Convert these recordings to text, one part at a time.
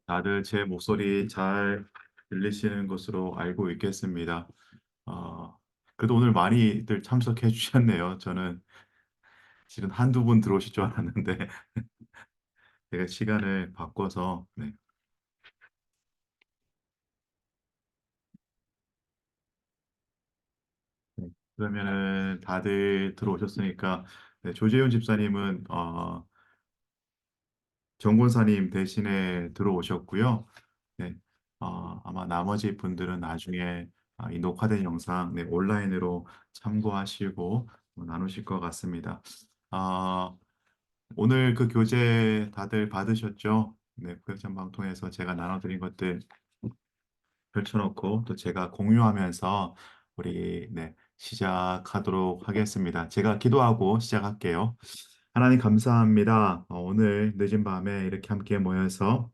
다들 제 목소리 잘 들리시는 것으로 알고 있겠습니다. 어, 그래도 오늘 많이들 참석해 주셨네요. 저는 실은 한두 분 들어오실 줄 알았는데, 제가 시간을 바꿔서, 네. 네. 그러면은 다들 들어오셨으니까, 네, 조재훈 집사님은, 정권사님 대신에 들어오셨고요. 네. 아마 나머지 분들은 나중에 이 녹화된 영상 네, 온라인으로 참고하시고 나누실 것 같습니다. 아, 오늘 그 교재 다들 받으셨죠? 네, 구역전방 통해서 제가 나눠드린 것들 펼쳐놓고 또 제가 공유하면서 우리 네, 시작하도록 하겠습니다. 제가 기도하고 시작할게요. 하나님 감사합니다. 오늘 늦은 밤에 이렇게 함께 모여서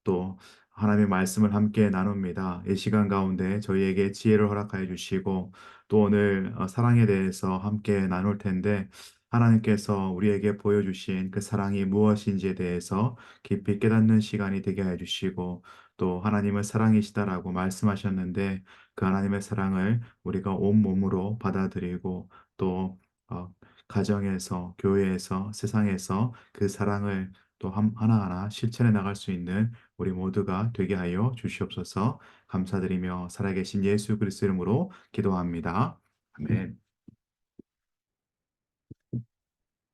또 하나님의 말씀을 함께 나눕니다. 이 시간 가운데 저희에게 지혜를 허락하여 주시고 또 오늘 사랑에 대해서 함께 나눌 텐데 하나님께서 우리에게 보여주신 그 사랑이 무엇인지에 대해서 깊이 깨닫는 시간이 되게 해 주시고 또 하나님은 사랑이시다라고 말씀하셨는데 그 하나님의 사랑을 우리가 온몸으로 받아들이고 또 어, 가정에서 교회에서 세상에서 그 사랑을 또 하나하나 실천해 나갈 수 있는 우리 모두가 되게 하여 주시옵소서. 감사드리며 살아계신 예수 그리스도 이름으로 기도합니다. 아멘.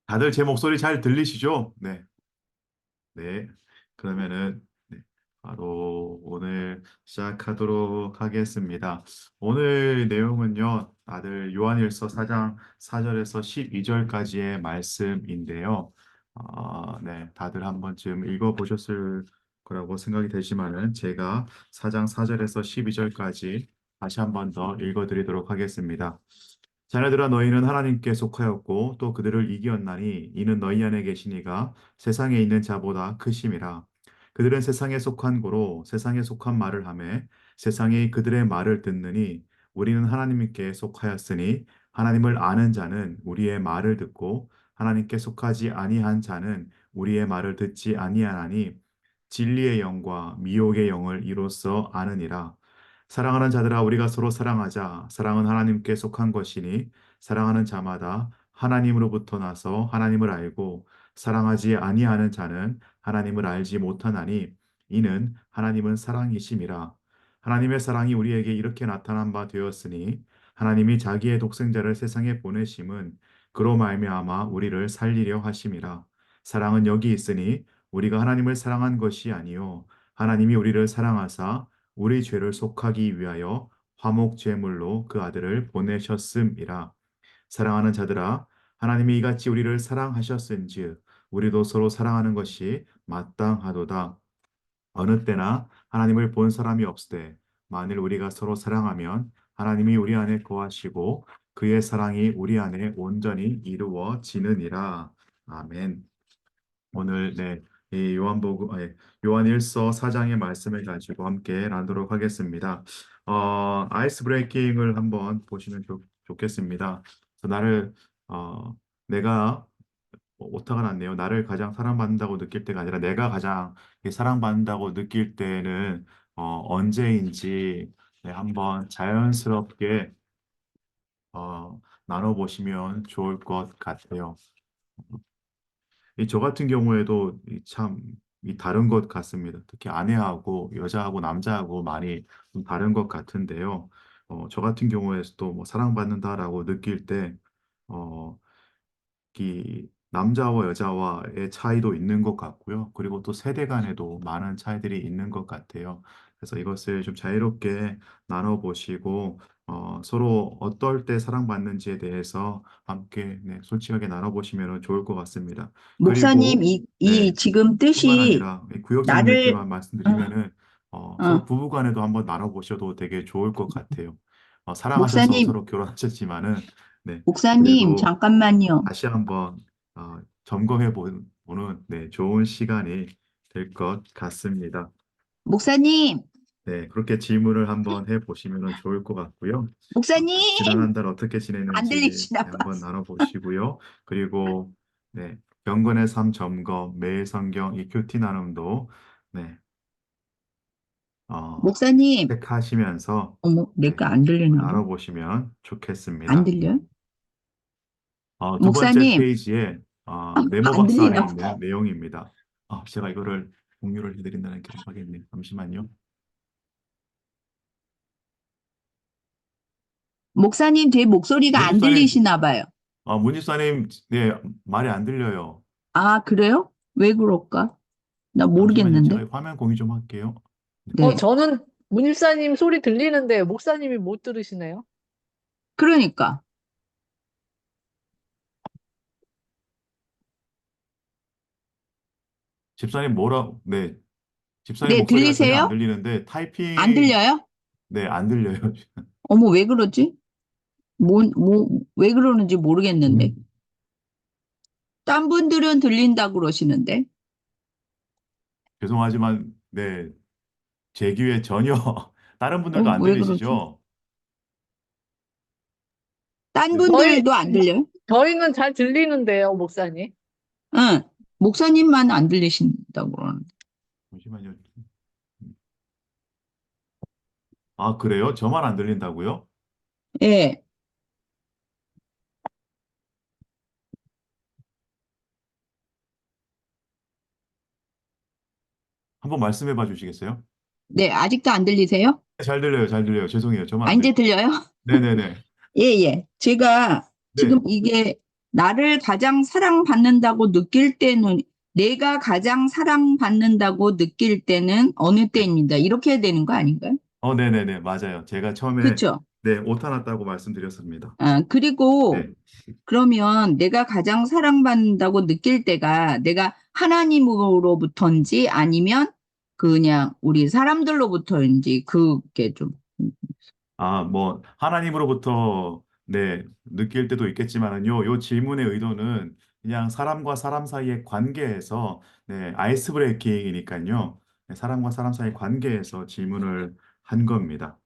다들 제 목소리 잘 들리시죠? 네. 네. 그러면은 네, 바로 오늘 시작하도록 하겠습니다. 오늘 내용은요. 다들 요한일서 4장 4절에서 12절까지의 말씀인데요. 네, 다들 한 번쯤 읽어보셨을 거라고 생각이 되지만은 제가 4장 4절에서 12절까지 다시 한 번 더 읽어드리도록 하겠습니다. 자네들아 너희는 하나님께 속하였고 또 그들을 이기었나니 이는 너희 안에 계시니가 세상에 있는 자보다 크심이라. 그들은 세상에 속한 고로 세상에 속한 말을 하매 세상이 그들의 말을 듣느니 우리는 하나님께 속하였으니 하나님을 아는 자는 우리의 말을 듣고 하나님께 속하지 아니한 자는 우리의 말을 듣지 아니하나니 진리의 영과 미혹의 영을 이로써 아느니라. 사랑하는 자들아 우리가 서로 사랑하자. 사랑은 하나님께 속한 것이니 사랑하는 자마다 하나님으로부터 나서 하나님을 알고 사랑하지 아니하는 자는 하나님을 알지 못하나니 이는 하나님은 사랑이심이라. 하나님의 사랑이 우리에게 이렇게 나타난 바 되었으니 하나님이 자기의 독생자를 세상에 보내심은 그로 말미암아 우리를 살리려 하심이라. 사랑은 여기 있으니 우리가 하나님을 사랑한 것이 아니요 하나님이 우리를 사랑하사 우리 죄를 속하기 위하여 화목 제물로 그 아들을 보내셨음이라. 사랑하는 자들아, 하나님이 이같이 우리를 사랑하셨은즉 우리도 서로 사랑하는 것이 마땅하도다. 어느 때나 하나님을 본 사람이 없으되 만일 우리가 서로 사랑하면 하나님이 우리 안에 거하시고 그의 사랑이 우리 안에 온전히 이루어지느니라. 아멘. 오늘 네, 이 요한일서 4장의 말씀을 가지고 함께 나누도록 하겠습니다. 아이스 브레이킹을 한번 보시면 좋겠습니다. 그래서 내가 오타가 났네요. 나를 가장 사랑받는다고 느낄 때가 아니라 내가 가장 사랑받는다고 느낄 때는 언제인지 네, 한번 자연스럽게 나눠보시면 좋을 것 같아요. 저 같은 경우에도 이 다른 것 같습니다. 특히 아내하고 여자하고 남자하고 많이 좀 다른 것 같은데요. 저 같은 경우에도 뭐 사랑받는다라고 느낄 때, 어, 이 남자와 여자와의 차이도 있는 것 같고요. 그리고 또 세대 간에도 많은 차이들이 있는 것 같아요. 그래서 이것을 좀 자유롭게 나눠보시고 서로 어떨 때 사랑받는지에 대해서 함께 네, 솔직하게 나눠보시면 좋을 것 같습니다. 목사님, 그리고 이 네, 지금 뿐만 뜻이 아니라 이 구역적인 나를, 느낌만 어, 말씀드리면은 서로 어, 부부 간에도 한번 나눠보셔도 되게 좋을 것 같아요. 사랑하셔서 목사님, 서로 결혼하셨지만은 네, 목사님, 그래도 잠깐만요. 다시 한번 보는 네, 좋은 시간이 될 것 같습니다. 목사님, 네, 그렇게 질문을 한번 해보시면 좋을 것 같고요. 지난 목사님, 한 달 어떻게 안 지냈는지 들리시나 네, 봐. 한번 나눠보시고요. 그리고 네, 경건의 삶 점검, 매일 성경, 이 큐티 나눔도 네, 어, 목사님, 체크하시면서 어머, 네, 내가 안 들리나 봐. 나눠보시면 안 좋겠습니다. 들려? 두 번째 목사님, 페이지에 네모 안 박스 안에 들리나 있는 봐. 내용입니다. 제가 이거를 공유를 해드린다는 게 하겠네요. 잠시만요. 목사님, 제 목소리가 안 문집사님, 들리시나 봐요. 문집사님, 네, 말이 안 들려요. 아, 그래요? 왜 그럴까? 나 잠시만요. 모르겠는데. 제가 화면 공유 좀 할게요. 네. 네. 저는 문일사님 소리 들리는데 목사님이 못 들으시네요. 그러니까. 집사님 네, 집사님 네, 목소리가 전혀 안 들리세요? 들리는데 안 들려요? 네, 안 들려요. 어머, 왜 그러지? 왜 그러는지 모르겠는데. 딴 분들은 들린다고 그러시는데. 죄송하지만, 네, 제 귀에 전혀 다른 분들도 안 왜 그러지? 들리시죠? 딴 네, 저희, 분들도 안 들려요? 저희는 잘 들리는데요, 목사님. 응. 목사님만 안 들리신다고 그러는데. 잠시만요. 그래요? 저만 안 들린다고요? 예. 한번 말씀해 봐 주시겠어요? 네, 아직도 안 들리세요? 잘 들려요, 잘 들려요. 죄송해요. 저만 아, 안 들려요. 이제 들려요? 네네네. 예, 예. 제가 지금 네. 이게 나를 가장 사랑받는다고 느낄 때는, 내가 가장 사랑받는다고 느낄 때는 어느 네. 때입니다. 이렇게 해야 되는 거 아닌가요? 네네네. 맞아요. 제가 처음에, 그렇죠? 네, 오타 났다고 말씀드렸습니다. 아, 그리고 네. 그러면 내가 가장 사랑받는다고 느낄 때가 내가 하나님으로부터인지 아니면 그냥 우리 사람들로부터인지 그게 좀. 뭐, 하나님으로부터, 네, 느낄 때도 있겠지만은요, 요 질문의 의도는 그냥 사람과 사람 사이의 관계에서, 네, 아이스 브레이킹이니까요. 네, 사람과 사람 사이의 관계에서 질문을 한 겁니다.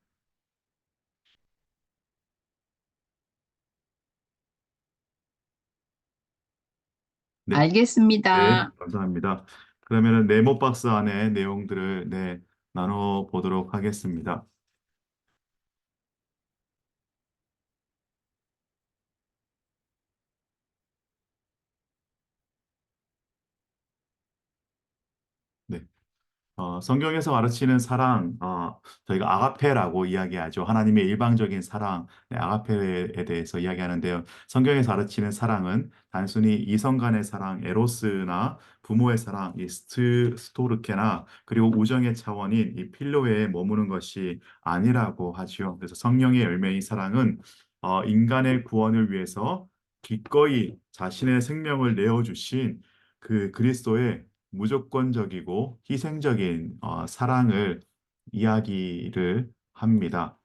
네, 네, 알겠습니다. 감사합니다. 그러면은 네모 박스 안에 내용들을, 네, 나눠 보도록 하겠습니다. 네. 성경에서 가르치는 사랑, 저희가 아가페라고 이야기하죠. 하나님의 일방적인 사랑, 네, 아가페에 대해서 이야기하는데요. 성경에서 가르치는 사랑은 단순히 이성 간의 사랑, 에로스나 부모의 사랑, 이 스토르케나 그리고 우정의 차원인 이 필로에 머무는 것이 아니라고 하지요. 그래서 성령의 열매인 사랑은 인간의 구원을 위해서 기꺼이 자신의 생명을 내어주신 그 그리스도의 무조건적이고 희생적인 사랑을 이야기를 합니다.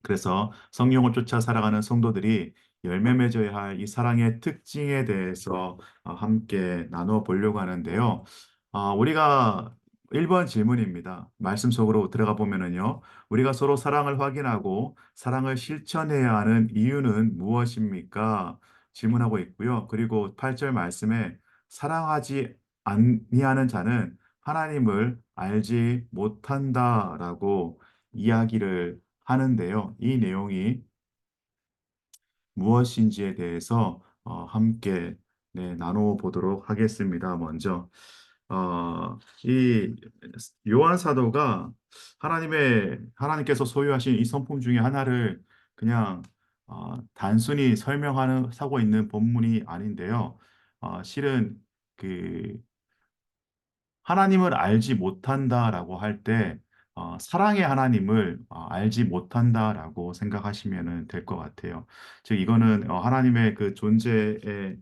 그래서 성령을 쫓아 살아가는 성도들이 열매 맺어야 할 이 사랑의 특징에 대해서 함께 나눠 보려고 하는데요. 우리가 1번 질문입니다. 말씀 속으로 들어가 보면은요. 우리가 서로 사랑을 확인하고 사랑을 실천해야 하는 이유는 무엇입니까? 질문하고 있고요. 그리고 8절 말씀에 사랑하지 아니하는 자는 하나님을 알지 못한다라고 이야기를 하는데요. 이 내용이 무엇인지에 대해서 함께 네, 나눠보도록 하겠습니다. 먼저 이 요한 사도가 하나님께서 소유하신 이 성품 중에 하나를 그냥 단순히 설명하는 사고 있는 본문이 아닌데요. 실은 그 하나님을 알지 못한다라고 할 때, 사랑의 하나님을 알지 못한다라고 생각하시면 될 것 같아요. 즉, 이거는 하나님의 그 존재의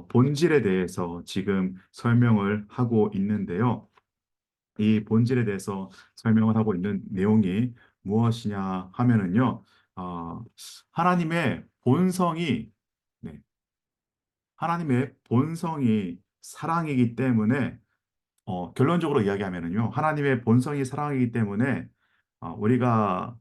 본질에 대해서 지금 설명을 하고 있는데요. 이 본질에 대해서 설명을 하고 있는 내용이 무엇이냐 하면은요, 어, 하나님의 본성이, 네, 하나님의 본성이 사랑이기 때문에 결론적으로 이야기하면은요, 하나님의 본성이 사랑이기 때문에 우리가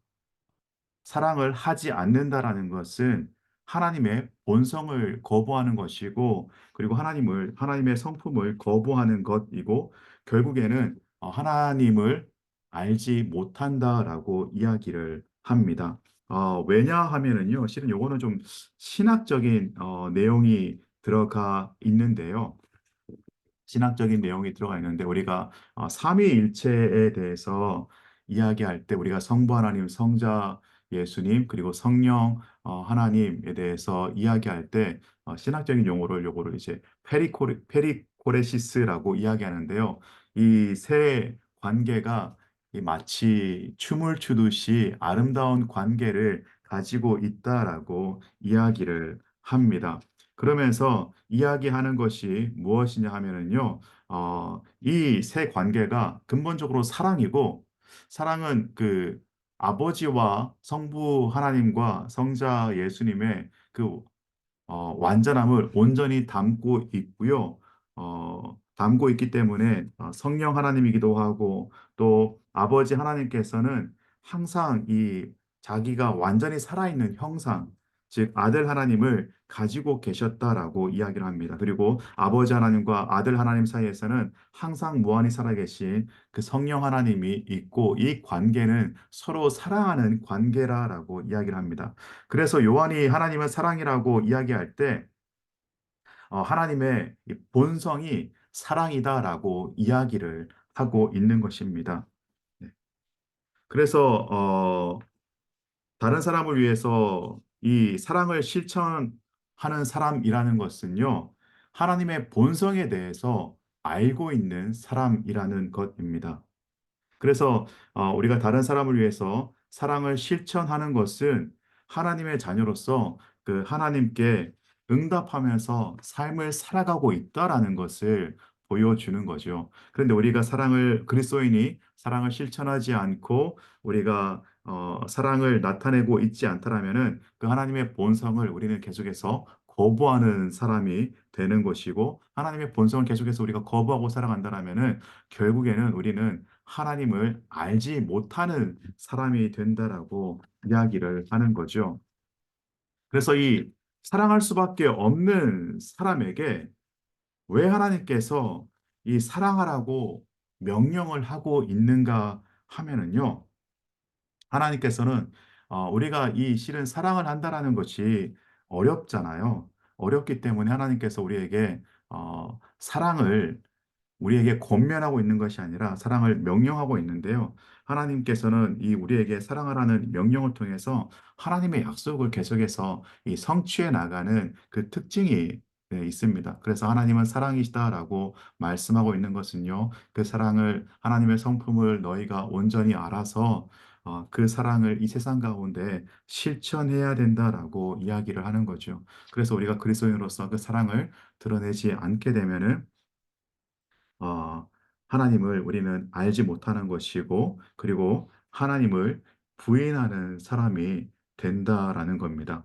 사랑을 하지 않는다라는 것은 하나님의 본성을 거부하는 것이고, 그리고 하나님의 성품을 거부하는 것이고, 결국에는 하나님을 알지 못한다라고 이야기를 합니다. 왜냐하면은요, 실은 요거는 좀 신학적인 내용이 들어가 있는데요. 신학적인 내용이 들어가 있는데 우리가 삼위일체에 대해서 이야기할 때 우리가 성부 하나님, 성자 예수님, 그리고 성령 하나님에 대해서 이야기할 때 신학적인 요거를 이제 페리코레시스라고 이야기하는데요. 이 세 관계가 이 마치 춤을 추듯이 아름다운 관계를 가지고 있다라고 이야기를 합니다. 그러면서 이야기하는 것이 무엇이냐 하면은요, 이 세 관계가 근본적으로 사랑이고, 사랑은 그 아버지와 성부 하나님과 성자 예수님의 그 완전함을 온전히 담고 있고요. 담고 있기 때문에 성령 하나님이기도 하고 또 아버지 하나님께서는 항상 이 자기가 완전히 살아있는 형상, 즉 아들 하나님을 가지고 계셨다라고 이야기를 합니다. 그리고 아버지 하나님과 아들 하나님 사이에서는 항상 무한히 살아계신 그 성령 하나님이 있고 이 관계는 서로 사랑하는 관계라라고 이야기를 합니다. 그래서 요한이 하나님은 사랑이라고 이야기할 때 하나님의 이 본성이 사랑이다라고 이야기를 하고 있는 것입니다. 네. 그래서 다른 사람을 위해서 이 사랑을 실천하는 사람이라는 것은요, 하나님의 본성에 대해서 알고 있는 사람이라는 것입니다. 그래서 우리가 다른 사람을 위해서 사랑을 실천하는 것은 하나님의 자녀로서 그 하나님께 응답하면서 삶을 살아가고 있다라는 것을 보여주는 거죠. 그런데 우리가 그리스도인이 사랑을 실천하지 않고 우리가 사랑을 나타내고 있지 않다라면은 그 하나님의 본성을 우리는 계속해서 거부하는 사람이 되는 것이고 하나님의 본성을 계속해서 우리가 거부하고 살아간다라면은 결국에는 우리는 하나님을 알지 못하는 사람이 된다라고 이야기를 하는 거죠. 그래서 이 사랑할 수밖에 없는 사람에게 왜 하나님께서 이 사랑하라고 명령을 하고 있는가 하면은요. 하나님께서는 우리가 이 실은 사랑을 한다라는 것이 어렵잖아요. 어렵기 때문에 하나님께서 사랑을 우리에게 권면하고 있는 것이 아니라 사랑을 명령하고 있는데요. 하나님께서는 이 우리에게 사랑하라는 명령을 통해서 하나님의 약속을 계속해서 이 성취해 나가는 그 특징이 있습니다. 그래서 하나님은 사랑이시다라고 말씀하고 있는 것은요. 그 사랑을 하나님의 성품을 너희가 온전히 알아서 그 사랑을 이 세상 가운데 실천해야 된다라고 이야기를 하는 거죠. 그래서 우리가 그리스도인으로서 그 사랑을 드러내지 않게 되면은 어, 하나님을 우리는 알지 못하는 것이고, 그리고 하나님을 부인하는 사람이 된다라는 겁니다.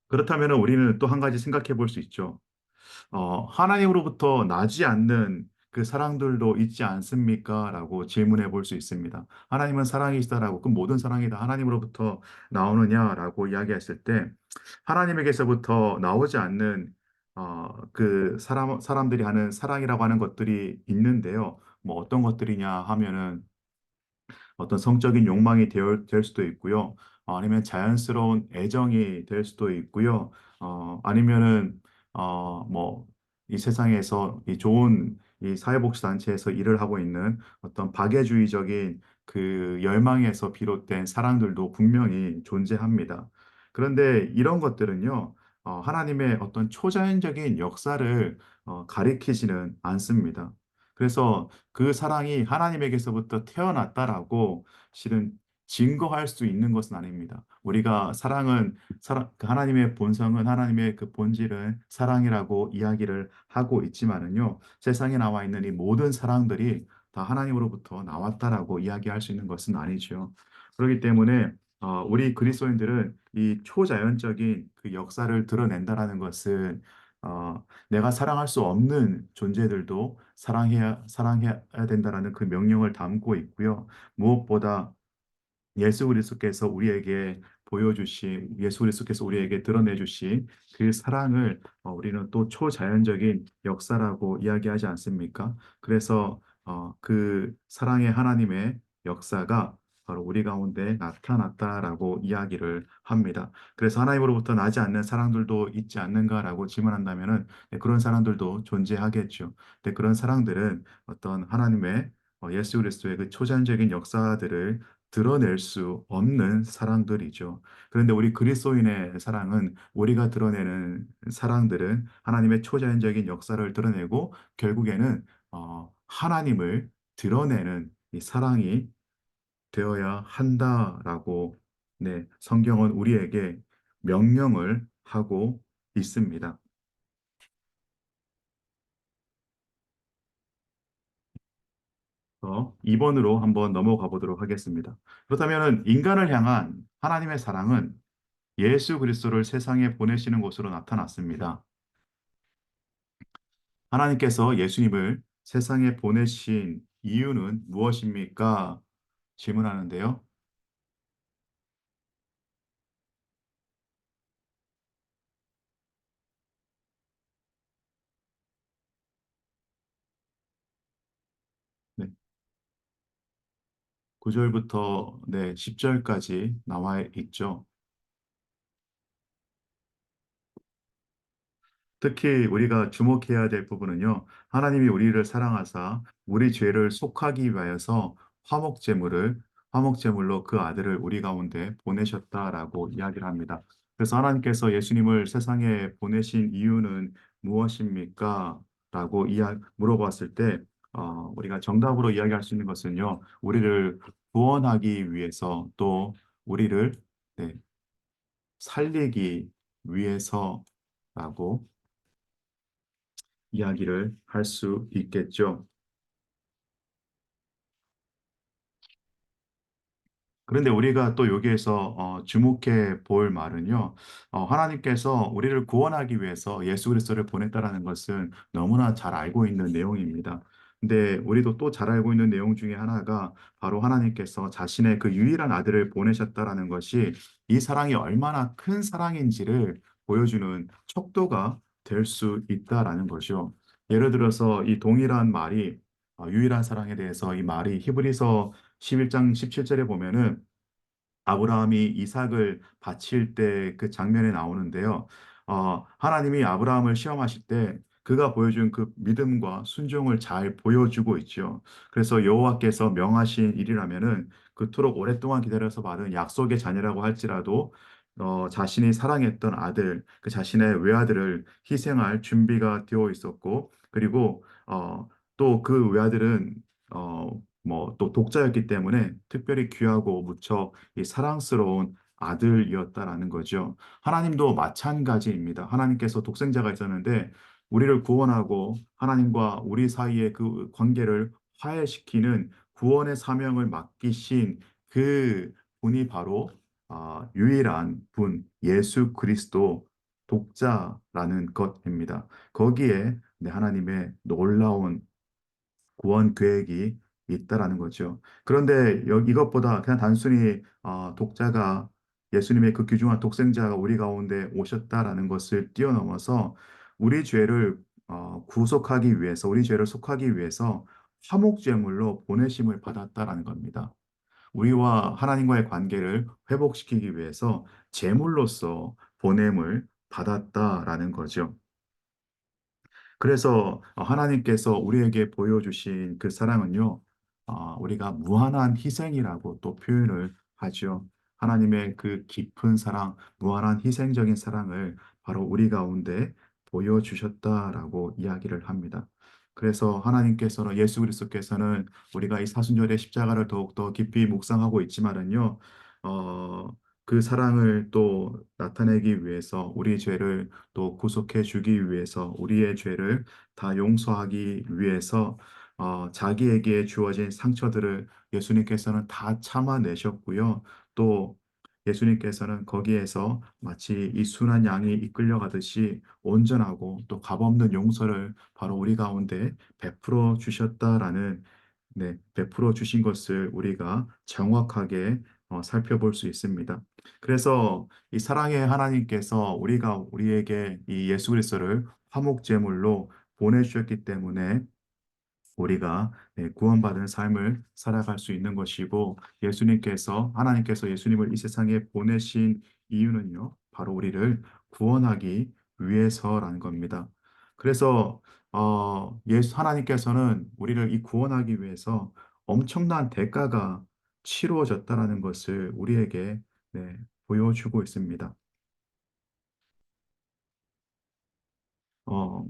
그렇다면 우리는 또 한 가지 생각해 볼 수 있죠. 하나님으로부터 나지 않는 그 사랑들도 있지 않습니까? 라고 질문해 볼 수 있습니다. 하나님은 사랑이시다라고, 그 모든 사랑이 다 하나님으로부터 나오느냐라고 이야기했을 때, 하나님에게서부터 나오지 않는 그 사람들이 하는 사랑이라고 하는 것들이 있는데요. 뭐 어떤 것들이냐 하면은 어떤 성적인 욕망이 될 수도 있고요. 아니면 자연스러운 애정이 될 수도 있고요. 아니면은 뭐 이 세상에서 이 좋은 이 사회복지단체에서 일을 하고 있는 어떤 박애주의적인 그 열망에서 비롯된 사랑들도 분명히 존재합니다. 그런데 이런 것들은요, 하나님의 어떤 초자연적인 역사를 가리키지는 않습니다. 그래서 그 사랑이 하나님에게서부터 태어났다라고 실은 증거할 수 있는 것은 아닙니다. 우리가 그 하나님의 본성은 하나님의 그 본질은 사랑이라고 이야기를 하고 있지만은요, 세상에 나와 있는 이 모든 사랑들이 다 하나님으로부터 나왔다라고 이야기할 수 있는 것은 아니죠. 그렇기 때문에 우리 그리스도인들은 이 초자연적인 그 역사를 드러낸다라는 것은 내가 사랑할 수 없는 존재들도 사랑해야 된다라는 그 명령을 담고 있고요. 무엇보다 예수 그리스도께서 우리에게 보여주신, 예수 그리스도께서 우리에게 드러내주신 그 사랑을 우리는 또 초자연적인 역사라고 이야기하지 않습니까? 그래서 그 사랑의 하나님의 역사가 바로 우리 가운데 나타났다라고 이야기를 합니다. 그래서 하나님으로부터 나지 않는 사랑들도 있지 않는가라고 질문한다면은 네, 그런 사랑들도 존재하겠죠. 근데 그런 사랑들은 어떤 하나님의 예수 그리스도의 그 초자연적인 역사들을 드러낼 수 없는 사랑들이죠. 그런데 우리 그리스도인의 사랑은 우리가 드러내는 사랑들은 하나님의 초자연적인 역사를 드러내고 결국에는 하나님을 드러내는 이 사랑이 되어야 한다라고 네, 성경은 우리에게 명령을 하고 있습니다. 2번으로 한번 넘어가 보도록 하겠습니다. 그렇다면 인간을 향한 하나님의 사랑은 예수 그리스도를 세상에 보내시는 것으로 나타났습니다. 하나님께서 예수님을 세상에 보내신 이유는 무엇입니까? 질문하는데요. 네, 9절부터 네, 10절까지 나와 있죠. 특히 우리가 주목해야 될 부분은요. 하나님이 우리를 사랑하사 우리 죄를 속하기 위하여서 화목제물로 그 아들을 우리 가운데 보내셨다라고 이야기를 합니다. 그래서 하나님께서 예수님을 세상에 보내신 이유는 무엇입니까? 라고 물어봤을 때 우리가 정답으로 이야기할 수 있는 것은요. 우리를 구원하기 위해서 또 우리를 네, 살리기 위해서라고 이야기를 할 수 있겠죠. 그런데 우리가 또 여기에서 주목해 볼 말은요. 하나님께서 우리를 구원하기 위해서 예수 그리스도를 보냈다라는 것은 너무나 잘 알고 있는 내용입니다. 근데 우리도 또 잘 알고 있는 내용 중에 하나가 바로 하나님께서 자신의 그 유일한 아들을 보내셨다라는 것이 이 사랑이 얼마나 큰 사랑인지를 보여주는 척도가 될 수 있다라는 거죠. 예를 들어서 이 동일한 말이 유일한 사랑에 대해서 이 말이 히브리서 11장 17절에 보면은 아브라함이 이삭을 바칠 때 그 장면에 나오는데요. 하나님이 아브라함을 시험하실 때 그가 보여준 그 믿음과 순종을 잘 보여주고 있죠. 그래서 여호와께서 명하신 일이라면은 그토록 오랫동안 기다려서 받은 약속의 자녀라고 할지라도 자신이 사랑했던 아들, 그 자신의 외아들을 희생할 준비가 되어 있었고, 그리고 또 그 외아들은 뭐 또 독자였기 때문에 특별히 귀하고 무척 이 사랑스러운 아들이었다라는 거죠. 하나님도 마찬가지입니다. 하나님께서 독생자가 있었는데 우리를 구원하고 하나님과 우리 사이의 그 관계를 화해시키는 구원의 사명을 맡기신 그 분이 바로 유일한 분, 예수 그리스도 독자라는 것입니다. 거기에 네, 하나님의 놀라운 구원 계획이 있다라는 거죠. 그런데 이것보다 그냥 단순히 독자가 예수님의 그 귀중한 독생자가 우리 가운데 오셨다라는 것을 뛰어넘어서 우리 죄를 구속하기 위해서 우리 죄를 속하기 위해서 화목제물로 보내심을 받았다라는 겁니다. 우리와 하나님과의 관계를 회복시키기 위해서 제물로서 보냄을 받았다라는 거죠. 그래서 하나님께서 우리에게 보여주신 그 사랑은요, 우리가 무한한 희생이라고 또 표현을 하죠. 하나님의 그 깊은 사랑, 무한한 희생적인 사랑을 바로 우리 가운데 보여주셨다라고 이야기를 합니다. 그래서 하나님께서는 예수 그리스도께서는 우리가 이 사순절의 십자가를 더욱더 깊이 묵상하고 있지만은요, 그 사랑을 또 나타내기 위해서 우리 죄를 또 구속해 주기 위해서 우리의 죄를 다 용서하기 위해서 자기에게 주어진 상처들을 예수님께서는 다 참아내셨고요. 또 예수님께서는 거기에서 마치 이 순한 양이 이끌려가듯이 온전하고 또 값없는 용서를 바로 우리 가운데 베풀어 주셨다라는 네, 베풀어 주신 것을 우리가 정확하게 살펴볼 수 있습니다. 그래서 이 사랑의 하나님께서 우리에게 이 예수 그리스도를 화목 제물로 보내주셨기 때문에 우리가 구원받은 삶을 살아갈 수 있는 것이고, 하나님께서 예수님을 이 세상에 보내신 이유는요, 바로 우리를 구원하기 위해서라는 겁니다. 그래서 하나님께서는 우리를 이 구원하기 위해서 엄청난 대가가 치루어졌다라는 것을 우리에게 네, 보여주고 있습니다. 어,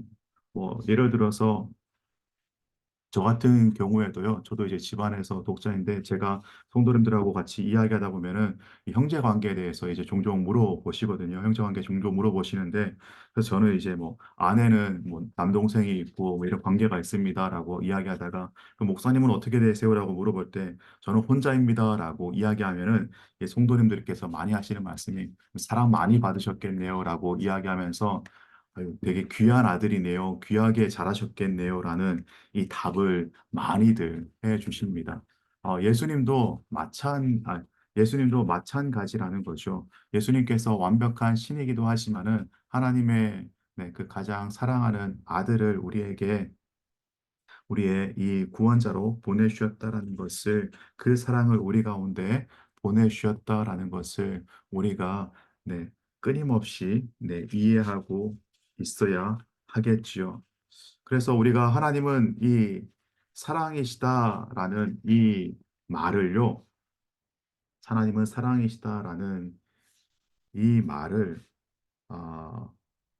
예를 들어서 저 같은 경우에도요, 저도 이제 집안에서 독자인데, 제가 성도님들하고 같이 이야기하다 보면은 이 형제 관계에 대해서 이제 종종 물어보시거든요. 형제 관계 종종 물어보시는데, 그래서 저는 이제 뭐, 아내는 뭐, 남동생이 있고, 뭐 이런 관계가 있습니다라고 이야기하다가, 그 목사님은 어떻게 되세요라고 물어볼 때, 저는 혼자입니다라고 이야기하면은, 이 성도님들께서 많이 하시는 말씀이, 사랑 많이 받으셨겠네요라고 이야기하면서, 아유, 되게 귀한 아들이네요. 귀하게 자라셨겠네요라는 이 답을 많이들 해 주십니다. 예수님도 마찬가지라는 거죠. 예수님께서 완벽한 신이기도 하지만은 하나님의 그 가장 사랑하는 아들을 우리의 이 구원자로 보내주셨다라는 것을, 그 사랑을 우리 가운데 보내주셨다라는 것을 우리가 네, 끊임없이 이해하고 있어야 하겠지요. 그래서 우리가 사랑이시다라는 이 말을요, 하나님은 사랑이시다라는 이 말을 아,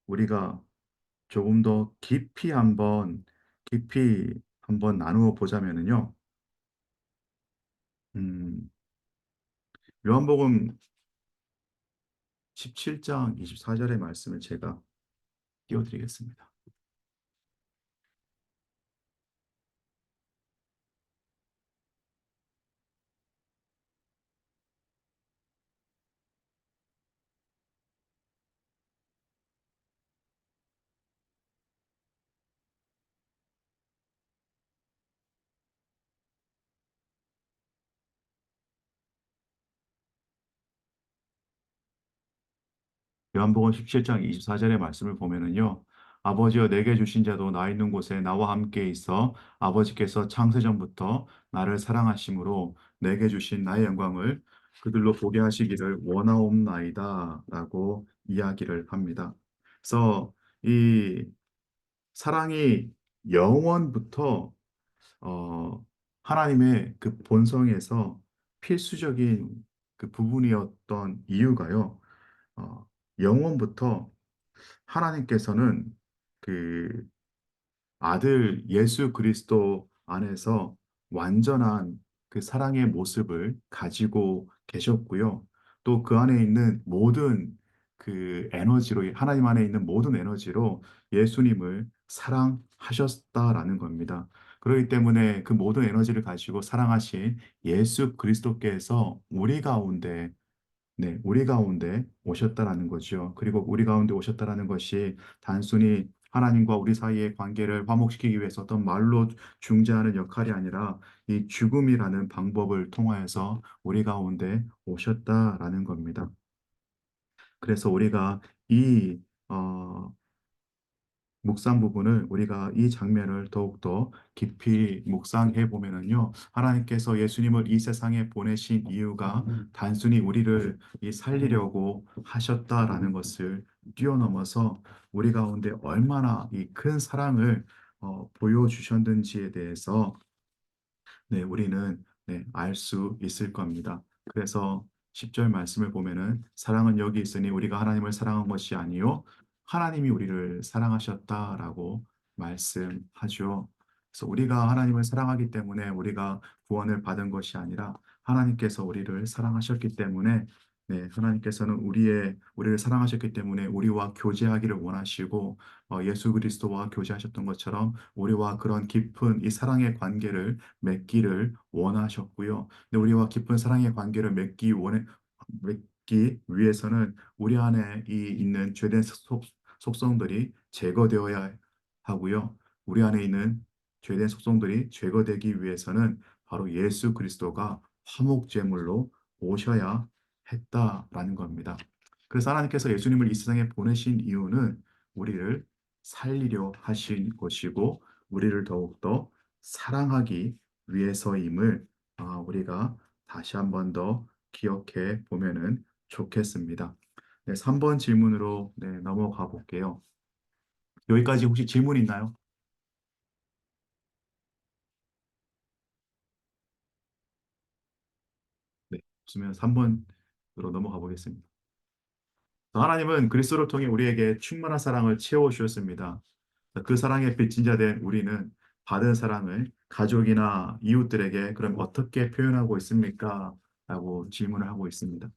우리가 조금 더 깊이 한번 나누어 보자면은요, 음, 요한복음 17장 24절의 말씀을 제가 띄워드리겠습니다. 요한복음 17장 24절의 말씀을 보면은요, 아버지여 내게 주신 자도 나 있는 곳에 나와 함께 있어 아버지께서 창세전부터 나를 사랑하심으로 내게 주신 나의 영광을 그들로 보게 하시기를 원하옵나이다 라고 이야기를 합니다. 그래서 이 사랑이 영원부터 하나님의 그 본성에서 필수적인 그 부분이었던 이유가요. 어, 영원부터 하나님께서는 그 아들 예수 그리스도 안에서 완전한 그 사랑의 모습을 가지고 계셨고요. 또 그 안에 있는 모든 하나님 안에 있는 모든 에너지로 예수님을 사랑하셨다라는 겁니다. 그렇기 때문에 그 모든 에너지를 가지고 사랑하신 예수 그리스도께서 우리 가운데 오셨다라는 거죠. 그리고 우리 가운데 오셨다라는 것이 단순히 하나님과 우리 사이의 관계를 화목시키기 위해서 어떤 말로 중재하는 역할이 아니라 이 죽음이라는 방법을 통하여서 우리 가운데 오셨다라는 겁니다. 그래서 우리가 이 어, 묵상 부분을 우리가 이 장면을 더욱더 깊이 묵상해 보면은요, 하나님께서 예수님을 이 세상에 보내신 이유가 단순히 우리를 이 살리려고 하셨다라는 것을 뛰어넘어서 우리 가운데 얼마나 이 큰 사랑을 보여주셨는지에 대해서 우리는 알 수 있을 겁니다. 그래서 10절 말씀을 보면은 사랑은 여기 있으니 우리가 하나님을 사랑한 것이 아니요 하나님이 우리를 사랑하셨다라고 말씀하죠. 그래서 우리가 하나님을 사랑하기 때문에 우리가 구원을 받은 것이 아니라 하나님께서 우리를 사랑하셨기 때문에 하나님께서는 우리를 사랑하셨기 때문에 우리와 교제하기를 원하시고 예수 그리스도와 교제하셨던 것처럼 우리와 그런 깊은 이 사랑의 관계를 맺기를 원하셨고요. 근데 우리와 깊은 사랑의 관계를 맺기 위해서는 우리 안에 있는 죄된 속성들이 제거되어야 하고요. 우리 안에 있는 죄된 속성들이 제거되기 위해서는 바로 예수 그리스도가 화목제물로 오셔야 했다라는 겁니다. 그래서 하나님께서 예수님을 이 세상에 보내신 이유는 우리를 살리려 하신 것이고 우리를 더욱더 사랑하기 위해서임을 우리가 다시 한번 더 기억해 보면은 좋겠습니다. 네, 3번 질문으로 넘어가 볼게요. 여기까지 혹시 질문 있나요? 네, 없으면 3번으로 넘어가 보겠습니다. 하나님은 그리스도를 통해 우리에게 충만한 사랑을 채워 주셨습니다. 그 사랑의 빚진 자 된 우리는 받은 사랑을 가족이나 이웃들에게 그럼 어떻게 표현하고 있습니까? 라고 질문을 하고 있습니다.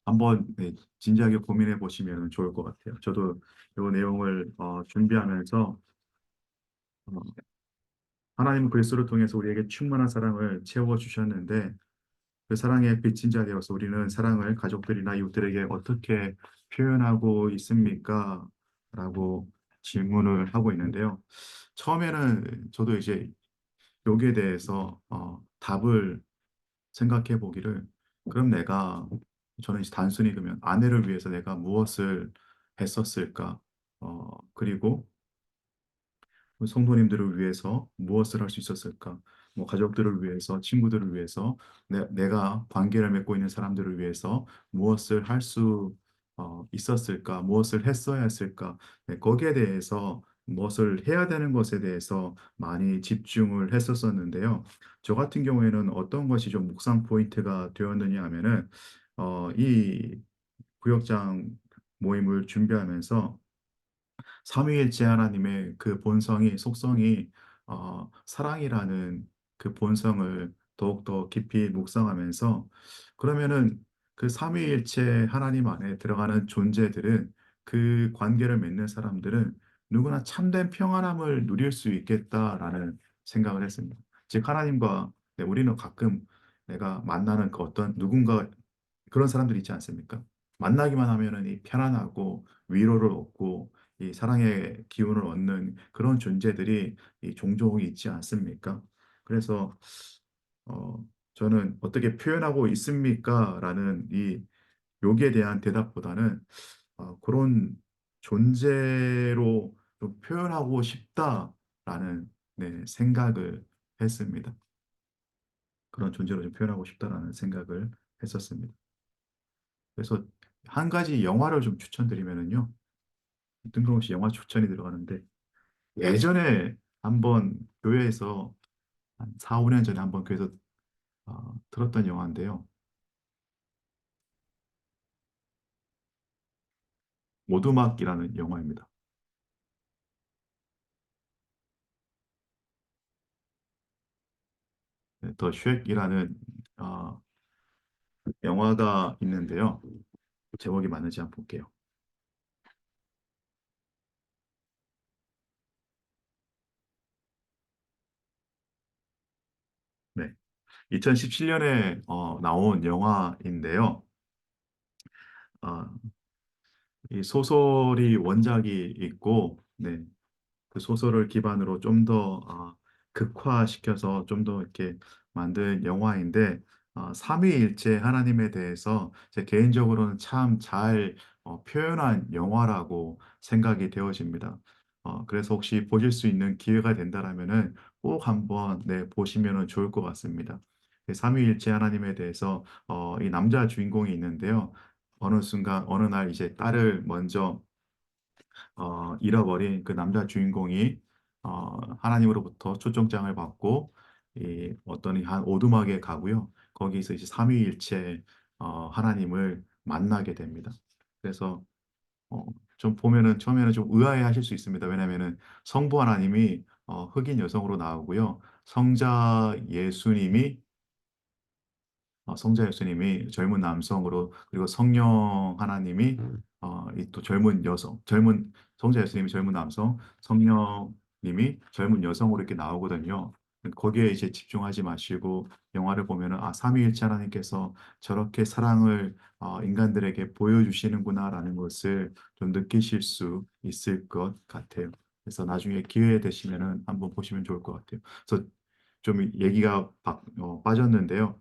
한번 진지하게 고민해 보시면 좋을 것 같아요. 저도 이 내용을 준비하면서 어, 하나님은 그리스도를 통해서 우리에게 충만한 사랑을 채워 주셨는데 그 사랑의 빚진 자 되어서 우리는 사랑을 가족들이나 이웃들에게 어떻게 표현하고 있습니까? 라고 질문을 하고 있는데요. 처음에는 저도 이제 여기에 대해서 답을 생각해 보기를 그럼 저는 이제 단순히 그러면 아내를 위해서 내가 무엇을 했었을까? 그리고 성도님들을 위해서 무엇을 할 수 있었을까? 뭐 가족들을 위해서, 친구들을 위해서, 내가 관계를 맺고 있는 사람들을 위해서 무엇을 할 수 있었을까? 무엇을 했어야 했을까? 네, 거기에 대해서 무엇을 해야 되는 것에 대해서 많이 집중을 했었었는데요. 저 같은 경우에는 어떤 것이 좀 묵상 포인트가 되었느냐 하면은 이 구역장 모임을 준비하면서 삼위일체 하나님의 그 본성이 속성이 사랑이라는 그 본성을 더욱더 깊이 묵상하면서 그러면은 그 삼위일체 하나님 안에 들어가는 존재들은 그 관계를 맺는 사람들은 누구나 참된 평안함을 누릴 수 있겠다라는 생각을 했습니다. 즉 하나님과 우리는 가끔 내가 만나는 그 어떤 누군가 그런 사람들 있지 않습니까? 만나기만 하면은 이 편안하고 위로를 얻고 이 사랑의 기운을 얻는 그런 존재들이 이 종종 있지 않습니까? 그래서 어, 저는 어떻게 표현하고 있습니까? 라는 이 여기에 대한 대답보다는 그런 존재로 좀 표현하고 싶다라는 생각을 했습니다. 그런 존재로 좀 표현하고 싶다라는 생각을 했었습니다. 그래서 한 가지 영화를 좀 추천드리면은요. 뜬금없이 영화 추천이 들어가는데 예전에 한번 교회에서 한 4, 5년 전에 한번 교회에서 들었던 영화인데요. 오두막이라는 영화입니다. 네, 더 쉑이라는 어, 영화가 있는데요. 제목이 맞는지 한번 볼게요. 네. 2017년에 나온 영화인데요. 어, 이 소설이 원작이 있고, 네, 그 소설을 기반으로 좀 더 극화시켜서 좀 더 이렇게 만든 영화인데 삼위일체 하나님에 대해서 제 개인적으로는 참 잘 표현한 영화라고 생각이 되어집니다. 그래서 혹시 보실 수 있는 기회가 된다라면은 꼭 한번 보시면은 좋을 것 같습니다. 그 삼위일체 하나님에 대해서 이 남자 주인공이 있는데요. 어느 순간 어느 날 이제 딸을 먼저 잃어버린 그 남자 주인공이 하나님으로부터 초청장을 받고 이 어떤 한 오두막에 가고요. 거기서 이제 삼위일체 하나님을 만나게 됩니다. 그래서 어, 좀 보면은 처음에는 좀 의아해 하실 수 있습니다. 왜냐면은 성부 하나님이 흑인 여성으로 나오고요. 성자 예수님이 젊은 남성으로 그리고 성령 하나님이 이 또 젊은 여성, 성자 예수님이 젊은 남성, 성령님이 젊은 여성으로 이렇게 나오거든요. 거기에 이제 집중하지 마시고 영화를 보면은 삼위일체 하나님께서 저렇게 사랑을 인간들에게 보여주시는구나라는 것을 좀 느끼실 수 있을 것 같아요. 그래서 나중에 기회 되시면은 한번 보시면 좋을 것 같아요. 그래서 좀 얘기가 빠졌는데요.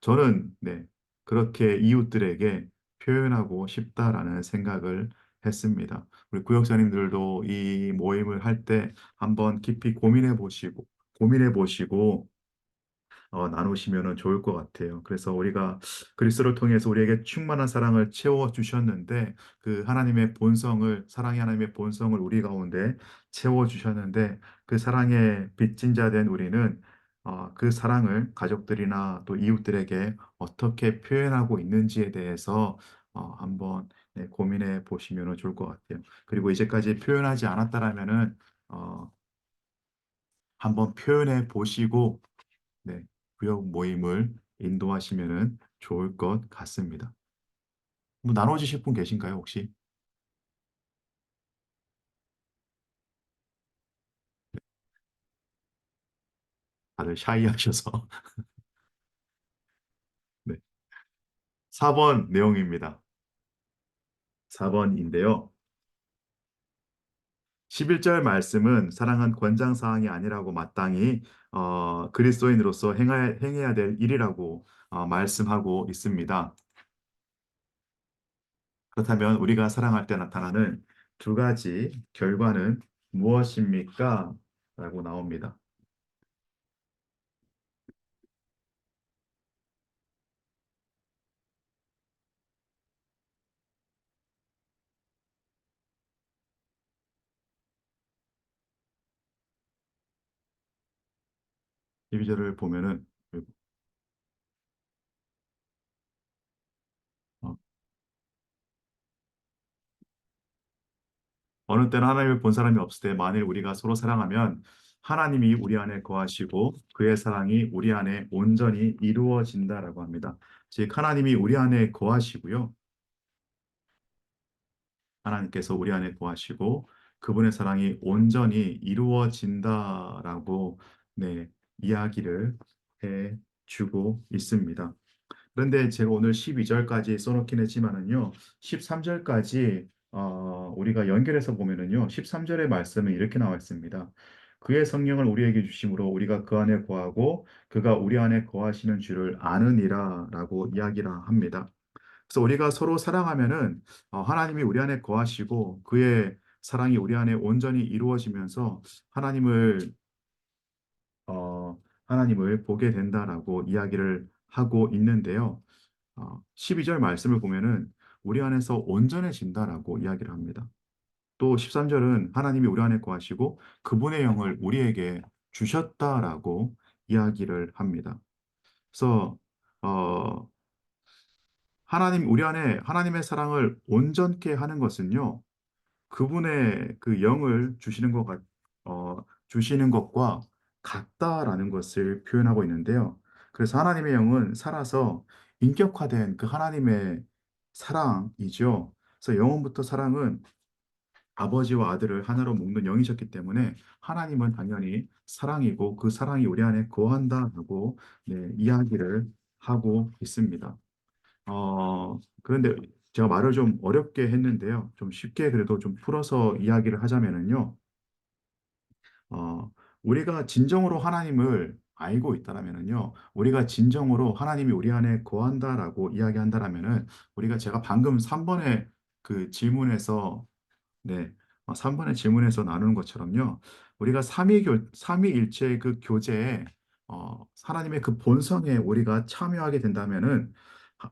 저는 네, 그렇게 이웃들에게 표현하고 싶다라는 생각을 했습니다. 우리 구역사님들도 이 모임을 할 때 한번 깊이 고민해 보시고 나누시면 좋을 것 같아요. 그래서 우리가 그리스도를 통해서 우리에게 충만한 사랑을 채워 주셨는데 그 하나님의 본성을 사랑의 하나님의 본성을 우리 가운데 채워 주셨는데 그 사랑의 빚진 자 된 우리는 그 사랑을 가족들이나 또 이웃들에게 어떻게 표현하고 있는지에 대해서 한번 네, 고민해 보시면 좋을 것 같아요. 그리고 이제까지 표현하지 않았다라면은 한번 표현해 보시고 네, 구역 모임을 인도하시면 좋을 것 같습니다. 뭐 나눠주실 분 계신가요, 혹시? 다들 샤이하셔서. 네. 4번 내용입니다. 4번인데요. 11절 말씀은 사랑은 권장사항이 아니라고 마땅히 그리스도인으로서 행해야 될 일이라고 말씀하고 있습니다. 그렇다면 우리가 사랑할 때 나타나는 두 가지 결과는 무엇입니까? 라고 나옵니다. 12절을 보면은 어, 어느 때는 하나님을 본 사람이 없을 때 만일 우리가 서로 사랑하면 하나님이 우리 안에 거하시고 그의 사랑이 우리 안에 온전히 이루어진다라고 합니다. 즉 하나님이 우리 안에 거하시고요. 하나님께서 우리 안에 거하시고 그분의 사랑이 온전히 이루어진다라고 네, 이야기를 해 주고 있습니다. 그런데 제가 오늘 12절까지 써놓긴 했지만은요, 13절까지 우리가 연결해서 보면은요, 13절의 말씀은 이렇게 나와 있습니다. 그의 성령을 우리에게 주심으로 우리가 그 안에 거하고 그가 우리 안에 거하시는 줄을 아느니라라고 이야기를 합니다. 그래서 우리가 서로 사랑하면은 하나님이 우리 안에 거하시고 그의 사랑이 우리 안에 온전히 이루어지면서 어, 하나님을 보게 된다라고 이야기를 하고 있는데요. 12절 말씀을 보면은 우리 안에서 온전해진다라고 이야기를 합니다. 또 13절은 하나님이 우리 안에 거하시고 그분의 영을 우리에게 주셨다라고 이야기를 합니다. 그래서 어, 우리 안에 하나님의 사랑을 온전케 하는 것은요. 그분의 그 영을 주시는 것과 같다라는 것을 표현하고 있는데요. 그래서 하나님의 영은 살아서 인격화된 그 하나님의 사랑이죠. 그래서 영원부터 사랑은 아버지와 아들을 하나로 묶는 영이셨기 때문에 하나님은 당연히 사랑이고 그 사랑이 우리 안에 거한다고 네, 이야기를 하고 있습니다. 그런데 제가 말을 좀 어렵게 했는데요. 좀 쉽게 그래도 좀 풀어서 이야기를 하자면은요. 우리가 진정으로 하나님을 알고 있다라면은요. 우리가 진정으로 하나님이 우리 안에 거한다라고 이야기한다라면은 우리가 제가 방금 3번의 그 질문에서 네. 3번의 질문에서 나누는 것처럼요. 우리가 삼위일체의 그 교제에 하나님의 그 본성에 우리가 참여하게 된다면은